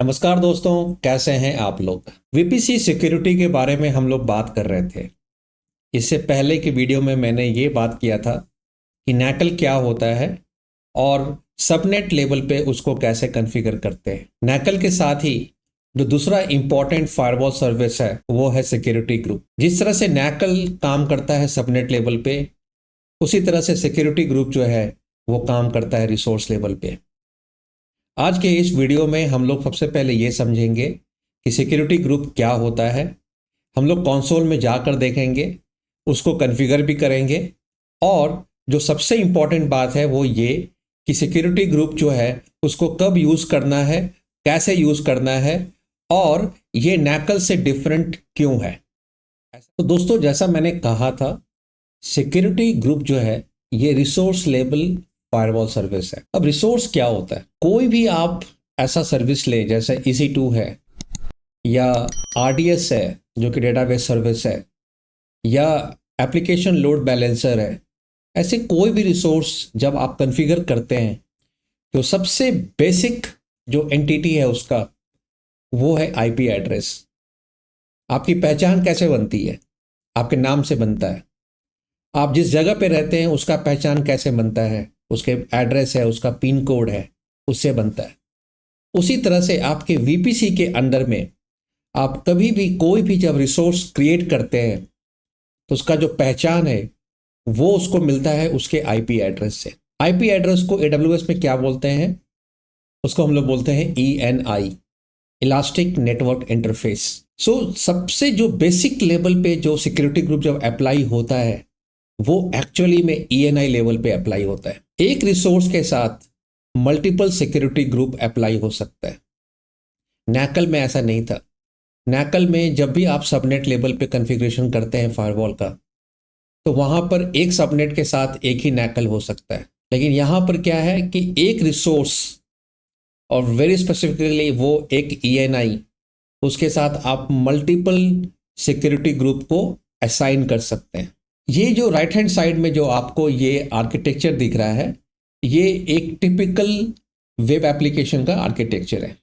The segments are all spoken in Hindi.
नमस्कार दोस्तों, कैसे हैं आप लोग। वीपीसी सिक्योरिटी के बारे में हम लोग बात कर रहे थे। इससे पहले की वीडियो में मैंने ये बात किया था कि नैकल क्या होता है और सबनेट लेवल पे उसको कैसे कॉन्फ़िगर करते हैं। नैकल के साथ ही जो दूसरा इंपॉर्टेंट फायरवॉल सर्विस है वो है सिक्योरिटी ग्रुप। जिस तरह से नैकल काम करता है सबनेट लेवल पे, उसी तरह से सिक्योरिटी ग्रुप जो है वो काम करता है रिसोर्स लेवल पे। आज के इस वीडियो में हम लोग सबसे पहले ये समझेंगे कि सिक्योरिटी ग्रुप क्या होता है। हम लोग कंसोल में जाकर देखेंगे, उसको कॉन्फ़िगर भी करेंगे और जो सबसे इम्पॉर्टेंट बात है वो ये कि सिक्योरिटी ग्रुप जो है उसको कब यूज़ करना है, कैसे यूज़ करना है और ये नैकल से डिफरेंट क्यों है। तो दोस्तों, जैसा मैंने कहा था, सिक्योरिटी ग्रुप जो है ये रिसोर्स लेवल फायरवॉल सर्विस है। अब रिसोर्स क्या होता है? कोई भी आप ऐसा सर्विस ले, जैसे EC2 है या RDS है जो कि डेटाबेस सर्विस है, या एप्लीकेशन लोड बैलेंसर है। ऐसे कोई भी रिसोर्स जब आप कॉन्फ़िगर करते हैं तो सबसे बेसिक जो एंटिटी है उसका वो है IP एड्रेस। आपकी पहचान कैसे बनती है? आपके नाम से बनता है। आप जिस जगह पे रहते हैं उसका पहचान कैसे बनता है? उसके एड्रेस है, उसका पिन कोड है, उससे बनता है। उसी तरह से आपके VPC के अंदर में आप कभी भी कोई भी जब रिसोर्स क्रिएट करते हैं तो उसका जो पहचान है वो उसको मिलता है उसके IP एड्रेस से। IP एड्रेस को AWS में क्या बोलते हैं? उसको हम लोग बोलते हैं ENI, इलास्टिक नेटवर्क इंटरफेस। सो सबसे जो बेसिक लेवल पे जो सिक्योरिटी ग्रुप जब अप्लाई होता है वो एक्चुअली में ENI लेवल पे अप्लाई होता है। एक रिसोर्स के साथ मल्टीपल सिक्योरिटी ग्रुप अप्लाई हो सकता है। नैकल में ऐसा नहीं था। नैकल में जब भी आप सबनेट लेवल पे कॉन्फ़िगरेशन करते हैं फायरवॉल का, तो वहां पर एक सबनेट के साथ एक ही नैकल हो सकता है। लेकिन यहां पर क्या है कि एक रिसोर्स और वेरी स्पेसिफिकली वो एक ENI, उसके साथ आप मल्टीपल सिक्योरिटी ग्रुप को असाइन कर सकते हैं। ये जो राइट हैंड साइड में जो आपको ये आर्किटेक्चर दिख रहा है, ये एक टिपिकल वेब एप्लीकेशन का आर्किटेक्चर है।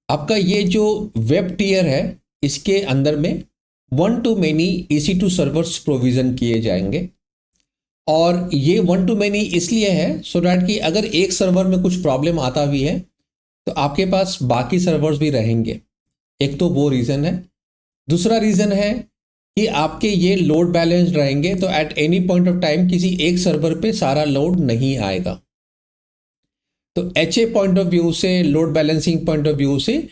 आपका ये जो वेब टियर है, इसके अंदर में one two many EC2 servers provision किए जाएंगे। और ये वन टू मेनी इसलिए है सो डैट कि अगर एक सर्वर में कुछ प्रॉब्लम आता भी है तो आपके पास बाकी सर्वर्स भी रहेंगे। एक तो वो रीज़न है। दूसरा रीज़न है कि आपके ये लोड बैलेंस रहेंगे, तो at any point of time किसी एक सर्वर पे सारा लोड नहीं आएगा। तो HA पॉइंट ऑफ व्यू से, load balancing point of view से,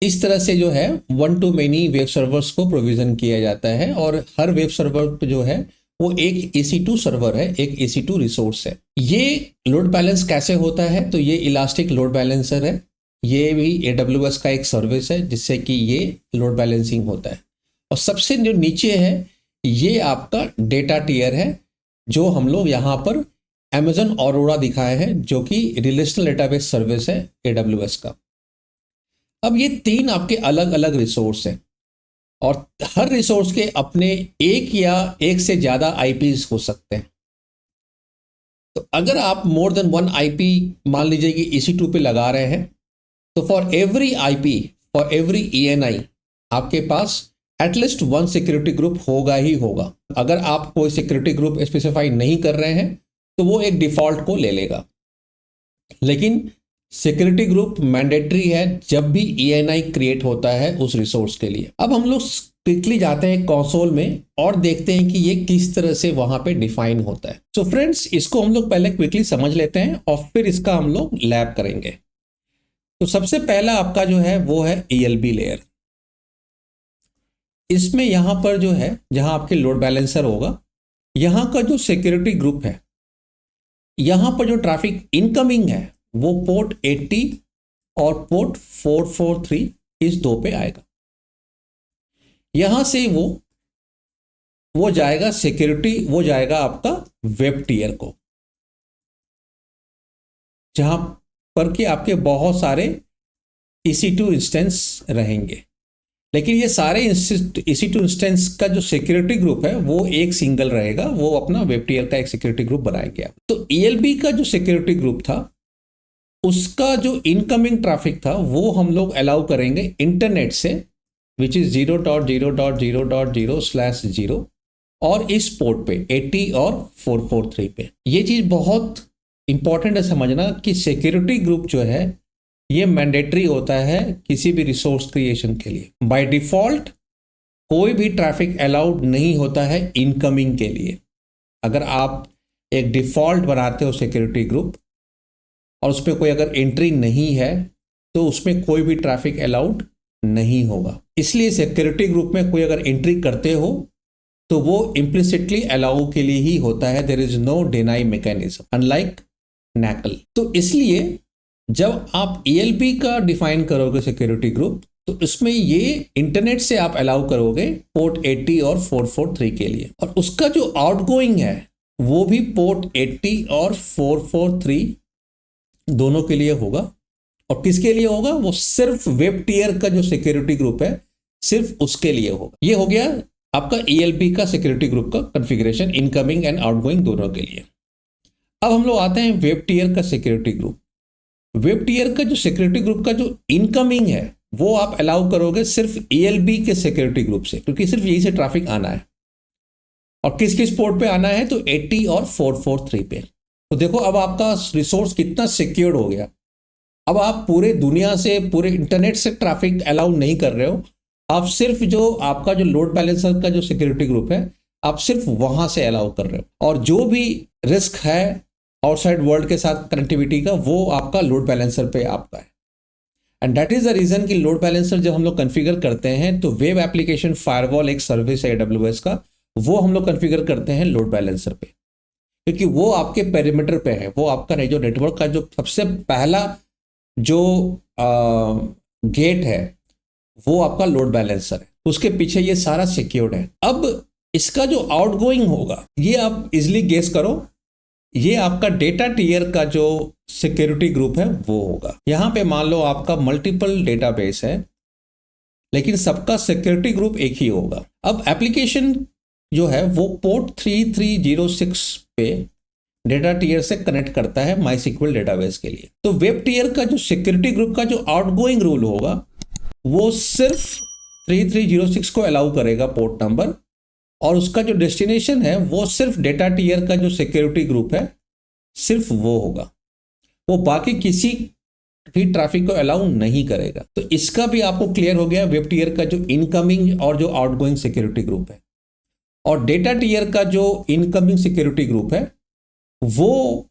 इस तरह से जो है one two many web servers को प्रोविजन किया जाता है। और हर वेब सर्वर जो है वो एक EC2 सर्वर है, एक EC2 रिसोर्स है। ये लोड बैलेंस कैसे होता है? तो ये इलास्टिक लोड बैलेंसर है। ये भी AWS का एक सर्विस है जिससे कि ये लोड बैलेंसिंग होता है। और सबसे जो नीचे है ये आपका डेटा टियर है, जो हम लोग यहाँ पर Amazon Aurora दिखाए हैं, जो कि रिलेशनल डेटाबेस सर्विस है AWS का। अब ये तीन आपके अलग अलग रिसोर्स हैं और हर रिसोर्स के अपने एक या एक से ज़्यादा IPs हो सकते हैं। तो अगर आप मोर देन वन IP मान लीजिए कि EC2 पे लगा रहे हैं, तो for every IP, for every ENI आपके पास एटलीस्ट वन सिक्योरिटी ग्रुप होगा ही होगा। अगर आप कोई सिक्योरिटी ग्रुप स्पेसिफाई नहीं कर रहे हैं तो वो एक डिफॉल्ट को ले लेगा। लेकिन सिक्योरिटी ग्रुप मैंडेटरी है जब भी ENI क्रिएट होता है उस रिसोर्स के लिए। अब हम लोग क्विकली जाते हैं कंसोल में और देखते हैं कि ये किस तरह से वहां पे डिफाइन होता है। सो फ्रेंड्स, इसको हम लोग पहले क्विकली समझ लेते हैं और फिर इसका हम लोग लैब करेंगे। तो सबसे पहला आपका जो है वो है ELB लेयर। इसमें यहां पर जो है, जहां आपके लोड बैलेंसर होगा, यहां का जो सिक्योरिटी ग्रुप है, यहां पर जो ट्रैफिक इनकमिंग है वो पोर्ट 80 और पोर्ट 443 इस दो पे आएगा। यहां से वो जाएगा सिक्योरिटी, वो जाएगा आपका वेब टियर को, जहां पर कि आपके बहुत सारे EC2 इंस्टेंस रहेंगे। लेकिन ये सारे EC2 इंस्टेंस का जो सिक्योरिटी ग्रुप है वो एक सिंगल रहेगा, वो अपना वेब टियर का एक सिक्योरिटी ग्रुप बनाया गया। तो ELB का जो सिक्योरिटी ग्रुप था उसका जो इनकमिंग ट्रैफिक था वो हम लोग अलाउ करेंगे इंटरनेट से, विच इज 0.0.0.0/0 और इस पोर्ट पे 80 और 443 पे। ये चीज़ बहुत इंपॉर्टेंट है समझना कि सिक्योरिटी ग्रुप जो है ये मैंडेटरी होता है किसी भी रिसोर्स क्रिएशन के लिए। बाय डिफॉल्ट कोई भी ट्रैफिक अलाउड नहीं होता है इनकमिंग के लिए। अगर आप एक डिफॉल्ट बनाते हो सिक्योरिटी ग्रुप और उस पर कोई अगर एंट्री नहीं है तो उसमें कोई भी ट्रैफिक अलाउड नहीं होगा। इसलिए सिक्योरिटी ग्रुप में कोई अगर एंट्री करते हो तो वो इम्प्लिसिटली अलाउ के लिए ही होता है। There is no deny mechanism unlike nickel. तो इसलिए जब आप ELB का डिफाइन करोगे सिक्योरिटी ग्रुप तो इसमें ये इंटरनेट से आप अलाउ करोगे पोर्ट 80 और 443 के लिए, और उसका जो आउटगोइंग है वो भी पोर्ट 80 और 443 दोनों के लिए होगा। और किसके लिए होगा? वो सिर्फ वेब टियर का जो सिक्योरिटी ग्रुप है सिर्फ उसके लिए होगा। ये हो गया आपका ELB का सिक्योरिटी ग्रुप का कॉन्फ़िगरेशन इनकमिंग एंड आउटगोइंग दोनों के लिए। अब हम लोग आते हैं वेब टियर का सिक्योरिटी ग्रुप। वेब टियर का जो सिक्योरिटी ग्रुप का जो इनकमिंग है वो आप अलाउ करोगे सिर्फ ELB के सिक्योरिटी ग्रुप से, क्योंकि सिर्फ यही से ट्रैफिक आना है। और किस किस पोर्ट पे आना है? तो 80 और 443 पे। तो देखो अब आपका रिसोर्स कितना सिक्योर्ड हो गया। अब आप पूरे दुनिया से, पूरे इंटरनेट से ट्रैफिक अलाउ नहीं कर रहे हो, आप सिर्फ जो आपका जो लोड बैलेंसर का जो सिक्योरिटी ग्रुप है आप सिर्फ वहां से अलाउ कर रहे हो। और जो भी रिस्क है आउटसाइड वर्ल्ड के साथ कनेक्टिविटी का वो आपका लोड बैलेंसर पे आपका है। And that is the reason कि लोड बैलेंसर जब हम लोग कॉन्फ़िगर करते हैं तो वेब एप्लीकेशन फायरवॉल एक सर्विस है AWS का, वो हम लोग कॉन्फ़िगर करते हैं लोड बैलेंसर पे, क्योंकि वो आपके पेरीमीटर पे है। वो आपका जो नेटवर्क का जो सबसे पहला जो गेट है वो आपका लोड बैलेंसर है, उसके पीछे ये सारा सिक्योर्ड है। अब इसका जो आउटगोइंग होगा ये आप इजिली गेस करो, ये आपका डेटा टियर का जो सिक्योरिटी ग्रुप है वो होगा। यहां पे मान लो आपका मल्टीपल डेटाबेस है लेकिन सबका सिक्योरिटी ग्रुप एक ही होगा। अब एप्लीकेशन जो है वो पोर्ट 3306 पे डेटा टियर से कनेक्ट करता है MySQL डेटाबेस के लिए। तो वेब टियर का जो सिक्योरिटी ग्रुप का जो आउटगोइंग रूल होगा वो सिर्फ 3306 को अलाउ करेगा पोर्ट नंबर, और उसका जो डेस्टिनेशन है वो सिर्फ डेटा टियर का जो सिक्योरिटी ग्रुप है सिर्फ वो होगा। वो बाकी किसी भी ट्रैफिक को अलाउ नहीं करेगा। तो इसका भी आपको क्लियर हो गया वेब टियर का जो इनकमिंग और जो आउटगोइंग सिक्योरिटी ग्रुप है। और डेटा टियर का जो इनकमिंग सिक्योरिटी ग्रुप है वो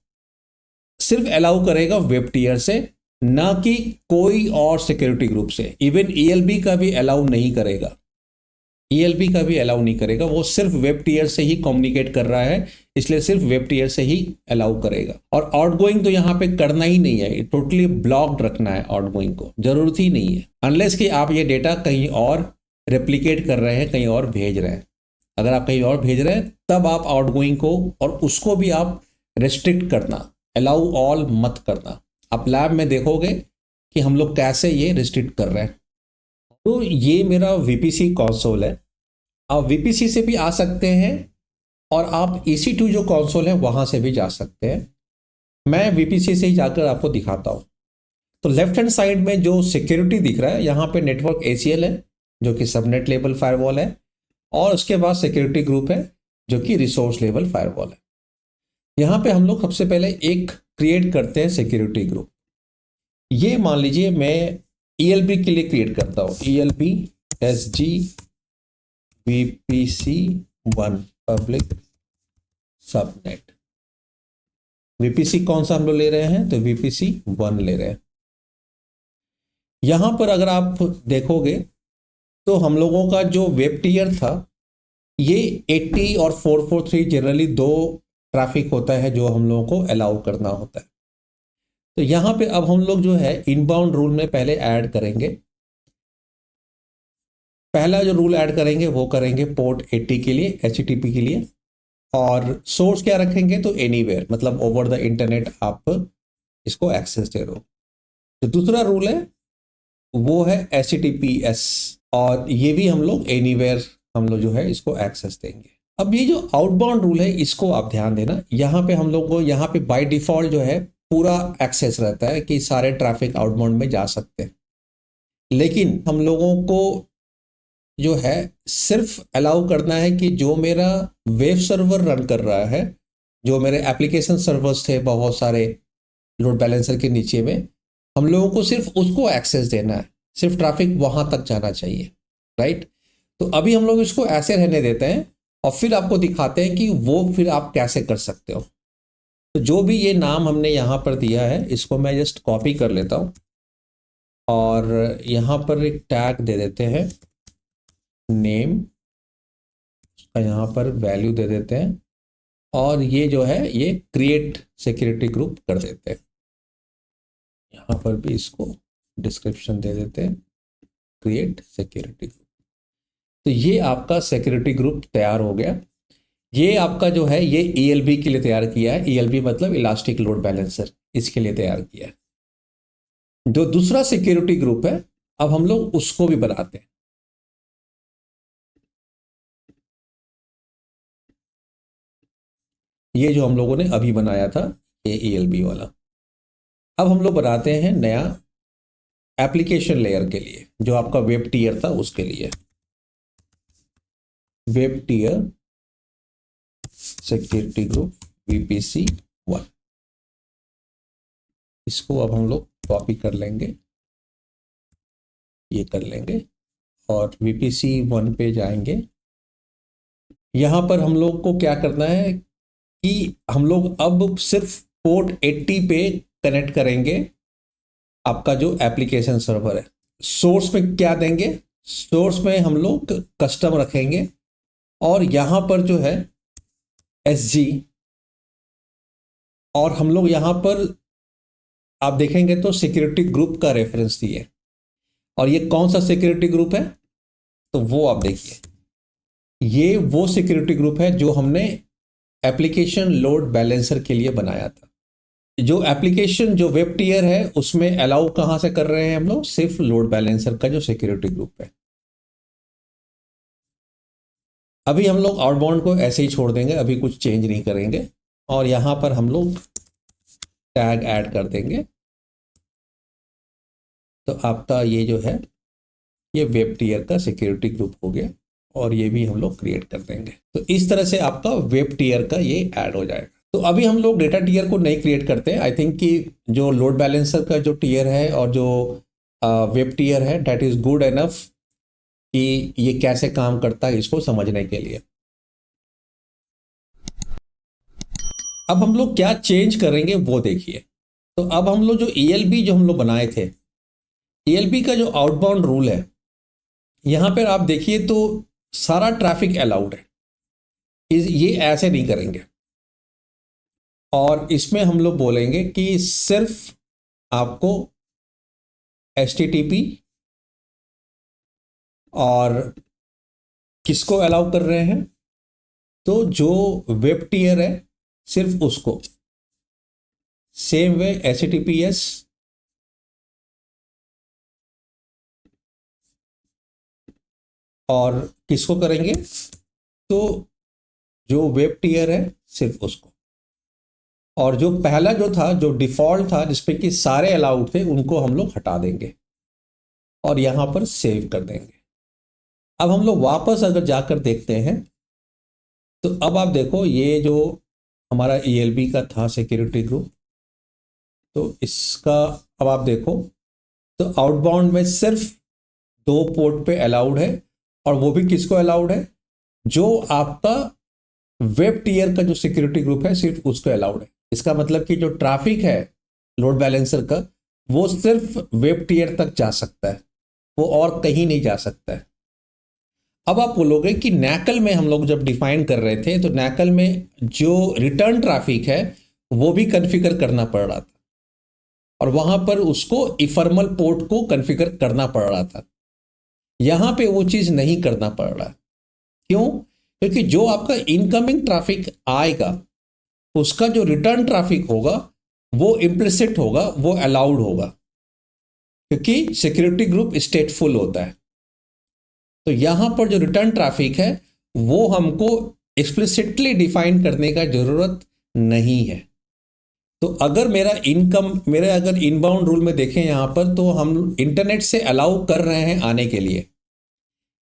सिर्फ अलाउ करेगा वेब टियर से, ना कि कोई और सिक्योरिटी ग्रुप से। इवन ELB का भी अलाउ नहीं करेगा, ELB का भी अलाउ नहीं करेगा। वो सिर्फ वेब टियर से ही कम्युनिकेट कर रहा है, इसलिए सिर्फ वेब टियर से ही अलाउ करेगा। और आउटगोइंग तो यहाँ पे करना ही नहीं है, टोटली ब्लॉक्ड रखना है आउटगोइंग को, जरूरत ही नहीं है, अनलेस कि आप ये डेटा कहीं और रेप्लिकेट कर रहे हैं, कहीं और भेज रहे हैं। अगर आप कहीं और भेज रहे हैं तब आप आउटगोइंग को और उसको भी आप रेस्ट्रिक्ट करना, अलाउ ऑल मत करना। आप लैब में देखोगे कि हम लोग कैसे ये रिस्ट्रिक्ट कर रहे हैं। तो ये मेरा VPC कंसोल है। आप VPC से भी आ सकते हैं और आप EC2 जो कंसोल है वहां से भी जा सकते हैं। मैं VPC से ही जाकर आपको दिखाता हूं। तो लेफ्ट हैंड साइड में जो सिक्योरिटी दिख रहा है यहाँ पे नेटवर्क ACL है जो कि सबनेट लेवल फायरवॉल है, और उसके बाद सिक्योरिटी ग्रुप है जो कि रिसोर्स लेवल फायरवॉल है। यहाँ पे हम लोग सबसे पहले एक क्रिएट करते हैं सिक्योरिटी ग्रुप। ये मान लीजिए मैं ELB के लिए क्रिएट करता हूँ, ELB SG VPC1 public subnet. VPC कौन सा हम लोग ले रहे हैं? तो VPC1 ले रहे हैं। यहां पर अगर आप देखोगे तो हम लोगों का जो वेब टियर था ये 80 और 443 जनरली दो ट्रैफिक होता है जो हम लोगों को अलाउ करना होता है। तो यहां पे अब हम लोग जो है इनबाउंड रूल में पहले ऐड करेंगे। पहला जो रूल ऐड करेंगे वो करेंगे पोर्ट 80 के लिए, HTTP के लिए, और सोर्स क्या रखेंगे? तो एनीवेयर, मतलब ओवर द इंटरनेट आप इसको एक्सेस दे रहे हो। तो दूसरा रूल है वो है HTTPS, और ये भी हम लोग एनीवेयर हम लोग जो है इसको एक्सेस देंगे। अब ये जो आउटबाउंड रूल है इसको आप ध्यान देना। यहाँ पे हम लोग को यहाँ पे बाय डिफॉल्ट जो है पूरा एक्सेस रहता है कि सारे ट्रैफिक आउटबाउंड में जा सकते हैं। लेकिन हम लोगों को जो है सिर्फ अलाउ करना है कि जो मेरा वेब सर्वर रन कर रहा है, जो मेरे एप्लीकेशन सर्वर्स थे बहुत सारे लोड बैलेंसर के नीचे में, हम लोगों को सिर्फ उसको एक्सेस देना है, सिर्फ ट्रैफिक वहां तक जाना चाहिए, राइट। तो अभी हम लोग इसको ऐसे रहने देते हैं और फिर आपको दिखाते हैं कि वो फिर आप कैसे कर सकते हो। तो जो भी ये नाम हमने यहाँ पर दिया है इसको मैं जस्ट कॉपी कर लेता हूँ और यहाँ पर एक टैग दे देते हैं नेम, उसका यहाँ पर वैल्यू दे देते हैं और ये जो है ये क्रिएट सिक्योरिटी ग्रुप कर देते हैं। यहाँ पर भी इसको डिस्क्रिप्शन दे देते हैं क्रिएट सिक्योरिटी ग्रुप। तो ये आपका सिक्योरिटी ग्रुप तैयार हो गया। ये आपका जो है ये ELB के लिए तैयार किया है। ELB मतलब इलास्टिक लोड बैलेंसर, इसके लिए तैयार किया है। जो दूसरा सिक्योरिटी ग्रुप है अब हम लोग उसको भी बनाते हैं। ये जो हम लोगों ने अभी बनाया था ये ELB वाला, अब हम लोग बनाते हैं नया एप्लीकेशन लेयर के लिए, जो आपका वेब टीयर था उसके लिए। Web tier security group VPC1, इसको अब हम लोग कॉपी कर लेंगे, ये कर लेंगे और VPC1 पे जाएंगे। यहां पर हम लोग को क्या करना है कि हम लोग अब सिर्फ पोर्ट 80 पे कनेक्ट करेंगे आपका जो एप्लीकेशन सर्वर है। सोर्स में क्या देंगे, सोर्स में हम लोग कस्टम रखेंगे और यहां पर जो है SG, और हम लोग यहां पर आप देखेंगे तो सिक्योरिटी ग्रुप का रेफरेंस दिए, और ये कौन सा सिक्योरिटी ग्रुप है तो वो आप देखिए, ये वो सिक्योरिटी ग्रुप है जो हमने एप्लीकेशन लोड बैलेंसर के लिए बनाया था। जो एप्लीकेशन जो वेब टीयर है उसमें अलाउ कहां से कर रहे हैं हम लोग, सिर्फ लोड बैलेंसर का जो सिक्योरिटी ग्रुप है। अभी हम लोग आउटबाउंड को ऐसे ही छोड़ देंगे, अभी कुछ चेंज नहीं करेंगे और यहां पर हम लोग टैग ऐड कर देंगे। तो आपका ये जो है ये वेब टीयर का सिक्योरिटी ग्रुप हो गया और ये भी हम लोग क्रिएट कर देंगे। तो इस तरह से आपका वेब टीयर का ये ऐड हो जाएगा। तो अभी हम लोग डेटा टीयर को नहीं क्रिएट करते हैं। आई थिंक कि जो लोड बैलेंसर का जो टीयर है और जो वेब टीयर है दैट इज गुड एनफ कि ये कैसे काम करता है इसको समझने के लिए। अब हम लोग क्या चेंज करेंगे वो देखिए। तो अब हम लोग जो ELB जो हम लोग बनाए थे, ELB का जो आउटबाउंड रूल है यहां पर आप देखिए तो सारा ट्रैफिक अलाउड है, ये ऐसे नहीं करेंगे। और इसमें हम लोग बोलेंगे कि सिर्फ आपको HTTP और किसको अलाउ कर रहे हैं, तो जो वेब टीयर है सिर्फ उसको, सेम वे HTTPS और किसको करेंगे तो जो वेब टीयर है सिर्फ उसको, और जो पहला जो था जो डिफॉल्ट था जिसपे कि सारे अलाउड थे उनको हम लोग हटा देंगे और यहां पर सेव कर देंगे। अब हम लोग वापस अगर जाकर देखते हैं तो अब आप देखो ये जो हमारा ELB का था सिक्योरिटी ग्रुप, तो इसका अब आप देखो तो आउटबाउंड में सिर्फ 2 पोर्ट पे अलाउड है और वो भी किसको अलाउड है, जो आपका वेब टीयर का जो सिक्योरिटी ग्रुप है सिर्फ उसको अलाउड है। इसका मतलब कि जो ट्रैफिक है लोड बैलेंसर का वो सिर्फ वेब टीयर तक जा सकता है, वो और कहीं नहीं जा सकता है। अब आप बोलोगे कि नैकल में हम लोग जब डिफाइन कर रहे थे तो नैकल में जो रिटर्न ट्रैफिक है वो भी कॉन्फ़िगर करना पड़ रहा था और वहां पर उसको इफर्मल पोर्ट को कॉन्फ़िगर करना पड़ रहा था। यहां पे वो चीज नहीं करना पड़ रहा। क्यों? क्योंकि जो आपका इनकमिंग ट्रैफिक आएगा उसका जो रिटर्न ट्रैफिक होगा वो इम्प्लिसिट होगा, वो अलाउड होगा, क्योंकि सिक्योरिटी ग्रुप स्टेटफुल होता है। तो यहां पर जो रिटर्न ट्रैफिक है वो हमको एक्सप्लिसिटली डिफाइन करने का जरूरत नहीं है। तो अगर मेरा अगर इनबाउंड रूल में देखें यहाँ पर, तो हम इंटरनेट से अलाउ कर रहे हैं आने के लिए,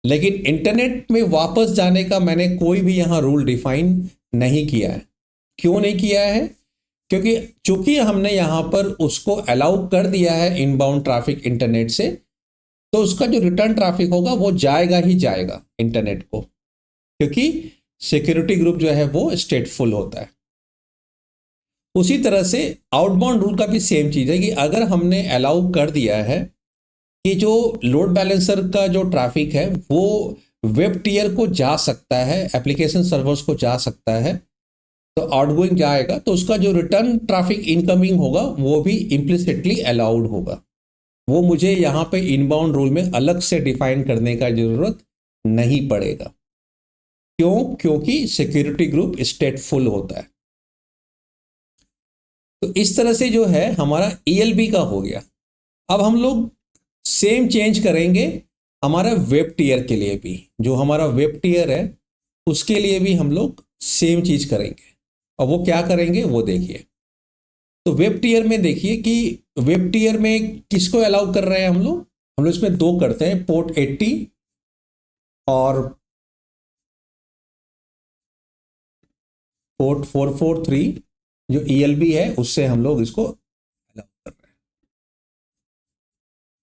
लेकिन इंटरनेट में वापस जाने का मैंने कोई भी यहाँ रूल डिफाइन नहीं किया है। क्यों नहीं किया है? क्योंकि चूंकि हमने यहाँ पर उसको अलाउ कर दिया है इनबाउंड ट्रैफिक इंटरनेट से, तो उसका जो रिटर्न ट्रैफिक होगा वो जाएगा ही जाएगा इंटरनेट को, क्योंकि सिक्योरिटी ग्रुप जो है वो स्टेटफुल होता है। उसी तरह से आउटबाउंड रूल का भी सेम चीज़ है कि अगर हमने अलाउ कर दिया है कि जो लोड बैलेंसर का जो ट्रैफिक है वो वेब टीयर को जा सकता है, एप्लीकेशन सर्वर्स को जा सकता है, तो आउटगोइंग जाएगा, तो उसका जो रिटर्न ट्रैफिक इनकमिंग होगा वो भी इम्प्लिसिटली अलाउड होगा। वो मुझे यहाँ पे इनबाउंड रूल में अलग से डिफाइन करने का जरूरत नहीं पड़ेगा। क्यों? क्योंकि सिक्योरिटी ग्रुप स्टेटफुल होता है। तो इस तरह से जो है हमारा ELB का हो गया। अब हम लोग सेम चेंज करेंगे हमारा वेब टीयर के लिए भी। जो हमारा वेब टीयर है उसके लिए भी हम लोग सेम चीज करेंगे। और वो क्या करेंगे वो देखिए। तो वेब टीयर में देखिए कि वेब टीयर में किसको अलाउ कर रहे हैं हम लोग इसमें दो करते हैं, पोर्ट 80 और पोर्ट 443 जो ELB है उससे हम लोग इसको अलाउ कर रहे हैं।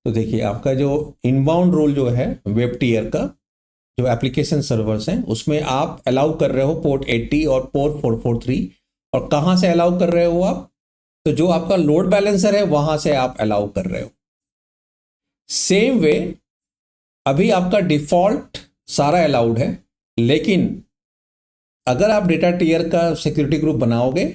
तो देखिए आपका जो इनबाउंड रूल जो है वेब टीयर का, जो एप्लीकेशन सर्वर्स हैं उसमें आप अलाउ कर रहे हो पोर्ट 80 और पोर्ट 443। और कहाँ से अलाउ कर रहे हो आप? तो जो आपका लोड बैलेंसर है वहां से आप अलाउ कर रहे हो। सेम वे अभी आपका डिफॉल्ट सारा अलाउड है, लेकिन अगर आप डेटा टीयर का सिक्योरिटी ग्रुप बनाओगे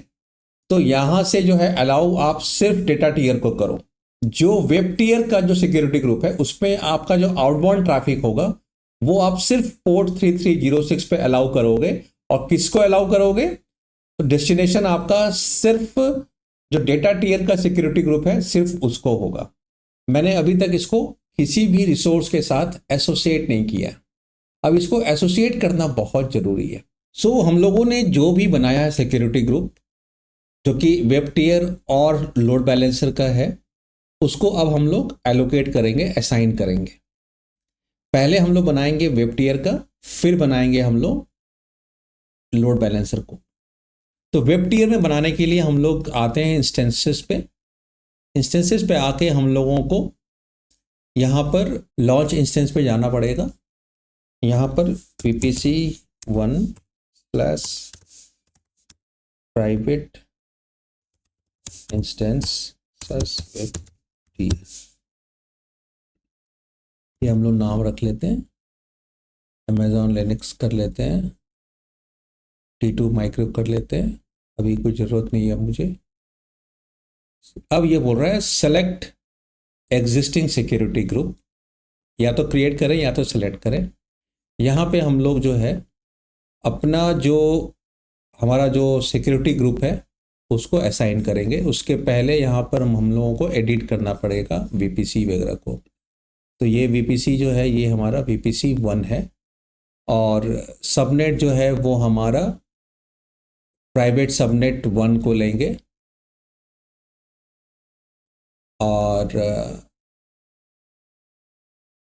तो यहां से जो है अलाउ आप सिर्फ डेटा टीयर को करो। जो वेब टीयर का जो सिक्योरिटी ग्रुप है उसमें आपका जो आउटबाउंड ट्रैफिक होगा वो आप सिर्फ पोर्ट 3306 पे अलाउ करोगे। और किसको अलाउ करोगे? तो डेस्टिनेशन आपका सिर्फ जो डेटा टीयर का सिक्योरिटी ग्रुप है सिर्फ उसको होगा। मैंने अभी तक इसको किसी भी रिसोर्स के साथ एसोसिएट नहीं किया। अब इसको एसोसिएट करना बहुत जरूरी है। सो हम लोगों ने जो भी बनाया है सिक्योरिटी ग्रुप जो कि वेब टीयर और लोड बैलेंसर का है, उसको अब हम लोग एलोकेट करेंगे, असाइन करेंगे। पहले हम लोग बनाएंगे वेब टीयर का, फिर बनाएंगे हम लोग लोड बैलेंसर को। तो वेब टीयर में बनाने के लिए हम लोग आते हैं इंस्टेंसेस पे। इंस्टेंसेस पे आके हम लोगों को यहाँ पर लॉन्च इंस्टेंस पे जाना पड़ेगा। यहाँ पर VPC1 plus private instance web tier, ये हम लोग नाम रख लेते हैं। अमेजॉन लिनक्स कर लेते हैं, T2 माइक्रो कर लेते हैं, अभी कोई ज़रूरत नहीं है मुझे। अब ये बोल रहा है सेलेक्ट एग्जिस्टिंग सिक्योरिटी ग्रुप, या तो क्रिएट करें या तो सेलेक्ट करें। यहाँ पे हम लोग जो है अपना जो हमारा जो सिक्योरिटी ग्रुप है उसको असाइन करेंगे। उसके पहले यहाँ पर हम लोगों को एडिट करना पड़ेगा VPC वगैरह को। तो ये VPC जो है ये हमारा VPC1 है, और सबनेट जो है वो हमारा प्राइवेट सबनेट 1 को लेंगे, और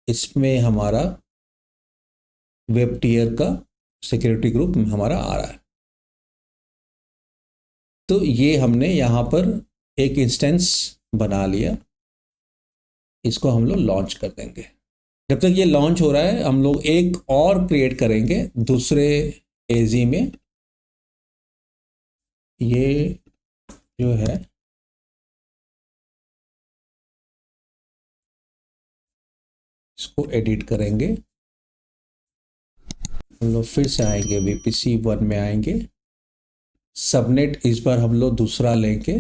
इसमें हमारा वेब टीयर का सिक्योरिटी ग्रुप हमारा आ रहा है। तो ये हमने यहाँ पर एक इंस्टेंस बना लिया, इसको हम लोग लॉन्च कर देंगे। जब तक ये लॉन्च हो रहा है हम लोग एक और क्रिएट करेंगे दूसरे AZ में। ये जो है इसको एडिट करेंगे। हम लोग फिर से आएंगे VPC1 में आएंगे, सबनेट इस बार हम लोग दूसरा लेंगे,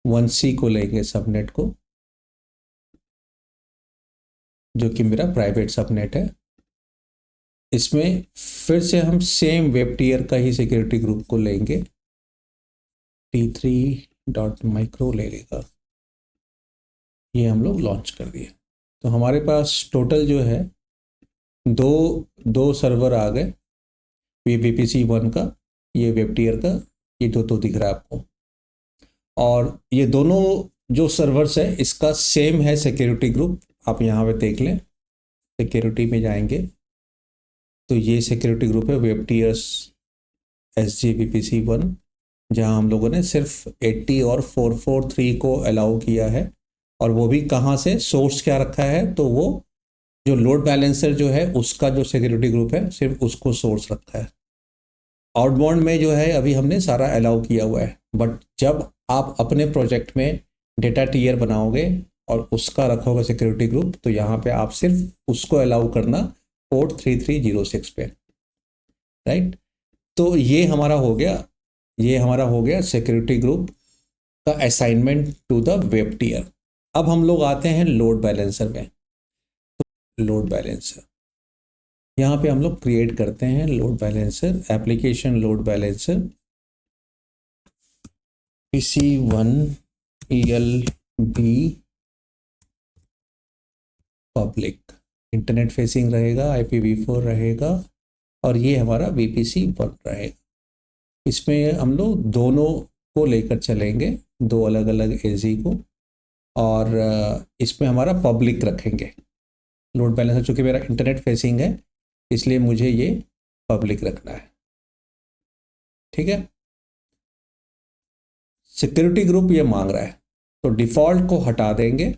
1C को लेंगे सबनेट को, जो कि मेरा प्राइवेट सबनेट है। इसमें फिर से हम सेम वेब टीयर का ही सिक्योरिटी ग्रुप को लेंगे, T3.micro ले लेगा। ये हम लोग लॉन्च कर दिए। तो हमारे पास टोटल जो है दो सर्वर आ गए, VPC1 का, ये वेब टीयर का, ये तो दिख रहा है आपको। और ये दोनों जो सर्वर्स है इसका सेम है सिक्योरिटी ग्रुप। आप यहाँ पे देख लें, सिक्योरिटी में जाएंगे तो ये सिक्योरिटी ग्रुप है वेब टीयर्स SGVPC1, जहाँ हम लोगों ने सिर्फ 80 और 443 को अलाउ किया है। और वो भी कहाँ से, सोर्स क्या रखा है, तो वो जो लोड बैलेंसर जो है उसका जो सिक्योरिटी ग्रुप है सिर्फ उसको सोर्स रखा है। आउटबाउंड में जो है अभी हमने सारा अलाउ किया हुआ है, बट जब आप अपने प्रोजेक्ट में डेटा टीयर बनाओगे और उसका रखोगे सिक्योरिटी ग्रुप, तो यहाँ पे आप सिर्फ उसको अलाउ करना पोर्ट 3306 पे, राइट। तो ये हमारा हो गया सिक्योरिटी ग्रुप का assignment to the web tier. अब हम लोग आते हैं लोड बैलेंसर में। तो लोड बैलेंसर यहाँ पे हम लोग क्रिएट करते हैं load balancer, application load balancer PC1 ELB public, internet facing रहेगा, IPv4 रहेगा और ये हमारा VPC1 रहेगा। इसमें हम लोग दोनों को लेकर चलेंगे, दो अलग अलग AZ को, और इसमें हमारा पब्लिक रखेंगे लोड बैलेंसर। चूँकि मेरा इंटरनेट फेसिंग है इसलिए मुझे ये पब्लिक रखना है, ठीक है। सिक्योरिटी ग्रुप ये मांग रहा है तो डिफ़ॉल्ट को हटा देंगे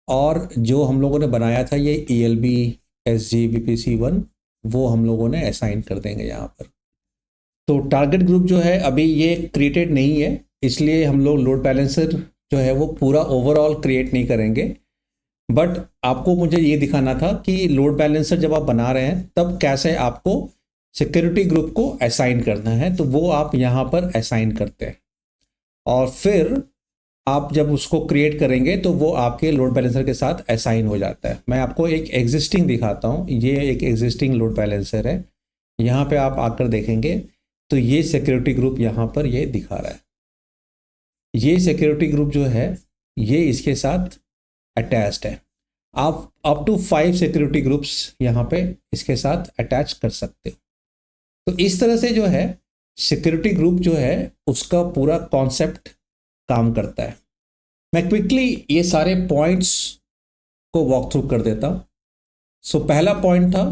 और जो हम लोगों ने बनाया था ये ELB SGVPC1 वो हम लोगों ने असाइन कर देंगे यहाँ पर। तो टारगेट ग्रुप जो है अभी ये क्रिएटेड नहीं है, इसलिए हम लोग लोड बैलेंसर जो है वो पूरा ओवरऑल क्रिएट नहीं करेंगे। बट आपको मुझे ये दिखाना था कि लोड बैलेंसर जब आप बना रहे हैं तब कैसे आपको सिक्योरिटी ग्रुप को असाइन करना है, तो वो आप यहाँ पर असाइन करते हैं और फिर आप जब उसको क्रिएट करेंगे तो वो आपके लोड बैलेंसर के साथ असाइन हो जाता है। मैं आपको एक एग्जिस्टिंग दिखाता हूँ, ये एक एग्जिस्टिंग लोड बैलेंसर है। यहाँ पे आप आकर देखेंगे तो ये सिक्योरिटी ग्रुप यहाँ पर ये दिखा रहा है। ये सिक्योरिटी ग्रुप जो है ये इसके साथ अटैच्ड है। आप अप टू 5 सिक्योरिटी ग्रुप्स यहाँ पे इसके साथ अटैच कर सकते हो। तो इस तरह से जो है सिक्योरिटी ग्रुप जो है उसका पूरा कॉन्सेप्ट काम करता है। मैं क्विकली ये सारे पॉइंट्स को वॉक थ्रू कर देता हूँ। सो पहला पॉइंट था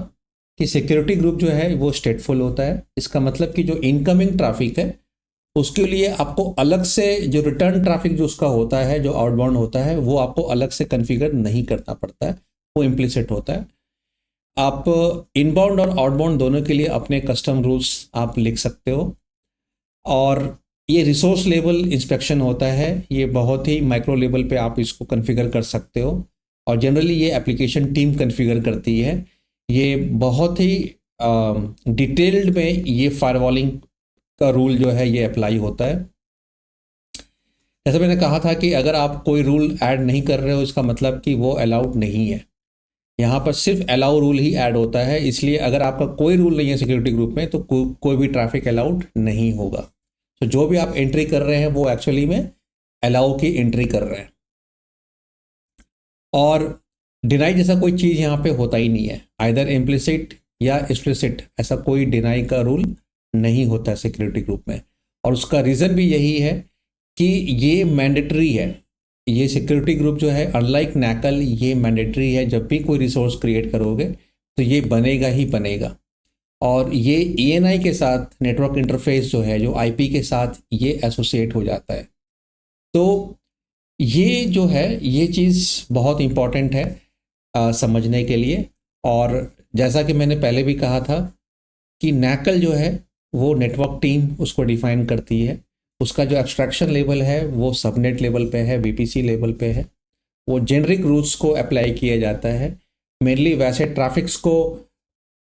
कि सिक्योरिटी ग्रुप जो है वो स्टेटफुल होता है। इसका मतलब कि जो इनकमिंग ट्रैफिक है उसके लिए आपको अलग से, जो रिटर्न ट्रैफिक जो उसका होता है, जो आउटबाउंड होता है, वो आपको अलग से कॉन्फ़िगर नहीं करना पड़ता है, वो इम्प्लिसिट होता है। आप इनबाउंड और आउटबाउंड दोनों के लिए अपने कस्टम रूल्स आप लिख सकते हो। और ये रिसोर्स लेवल इंस्पेक्शन होता है, ये बहुत ही माइक्रो लेवल पे आप इसको कॉन्फ़िगर कर सकते हो और जनरली ये एप्लीकेशन टीम कॉन्फ़िगर करती है। ये बहुत ही डिटेल्ड में ये फायरवॉलिंग का रूल जो है ये अप्लाई होता है। जैसे मैंने कहा था कि अगर आप कोई रूल ऐड नहीं कर रहे हो इसका मतलब कि वो अलाउड नहीं है। यहाँ पर सिर्फ अलाउ रूल ही ऐड होता है, इसलिए अगर आपका कोई रूल नहीं है सिक्योरिटी ग्रुप में तो कोई भी ट्रैफिक अलाउड नहीं होगा। तो जो भी आप एंट्री कर रहे हैं वो एक्चुअली में अलाउ की एंट्री कर रहे हैं। और डिनाई जैसा कोई चीज़ यहाँ पे होता ही नहीं है, आइदर इम्प्लिसिट या एक्सप्लिसिट, ऐसा कोई डिनाई का रूल नहीं होता सिक्योरिटी ग्रुप में। और उसका रीज़न भी यही है कि ये मैंडेटरी है। ये सिक्योरिटी ग्रुप जो है अनलाइक नैकल ये मैंडेटरी है, जब भी कोई रिसोर्स क्रिएट करोगे तो ये बनेगा ही बनेगा। और ये ENI के साथ नेटवर्क इंटरफेस जो है, जो IP के साथ ये एसोसिएट हो जाता है। तो ये जो है ये चीज़ बहुत इम्पॉर्टेंट है समझने के लिए। और जैसा कि मैंने पहले भी कहा था कि नैकल जो है वो नेटवर्क टीम उसको डिफाइन करती है। उसका जो एब्स्ट्रैक्शन लेवल है वो सबनेट लेवल पे है, VPC लेवल पे है। वो जेनरिक रूल्स को अप्लाई किया जाता है। मेनली वैसे ट्रैफिक्स को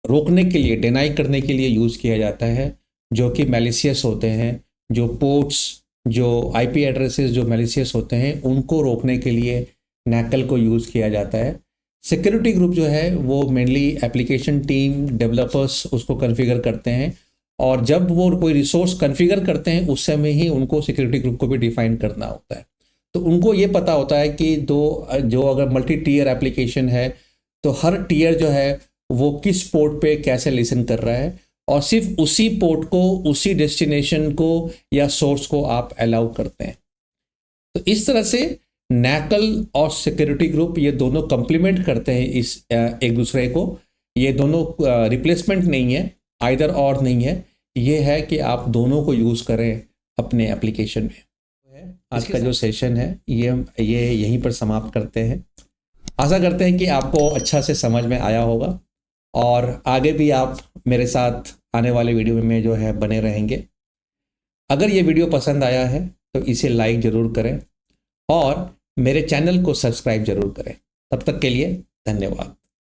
रोकने के लिए, डिनाई करने के लिए यूज़ किया जाता है जो कि मैलिशियस होते हैं। जो पोर्ट्स, जो IP एड्रेसेस जो मैलिशियस होते हैं उनको रोकने के लिए नैकल को यूज़ किया जाता है। सिक्योरिटी ग्रुप जो है वो मेनली एप्लीकेशन टीम, डेवलपर्स उसको कॉन्फ़िगर करते हैं और जब वो कोई रिसोर्स कॉन्फ़िगर करते हैं उस समय ही उनको सिक्योरिटी ग्रुप को भी डिफाइन करना होता है। तो उनको ये पता होता है कि जो अगर मल्टी टीयर एप्लीकेशन है तो हर टीयर जो है वो किस पोर्ट पे कैसे लिसन कर रहा है और सिर्फ उसी पोर्ट को, उसी डेस्टिनेशन को या सोर्स को आप अलाउ करते हैं। तो इस तरह से नैकल और सिक्योरिटी ग्रुप ये दोनों कंप्लीमेंट करते हैं इस एक दूसरे को। ये दोनों रिप्लेसमेंट नहीं है, आइदर और नहीं है, ये है कि आप दोनों को यूज़ करें अपने एप्लीकेशन में। आज का जो सेशन है ये यहीं पर समाप्त करते हैं। आशा करते हैं कि आपको अच्छा से समझ में आया होगा और आगे भी आप मेरे साथ आने वाले वीडियो में जो है बने रहेंगे। अगर ये वीडियो पसंद आया है तो इसे लाइक ज़रूर करें और मेरे चैनल को सब्सक्राइब ज़रूर करें। तब तक के लिए धन्यवाद।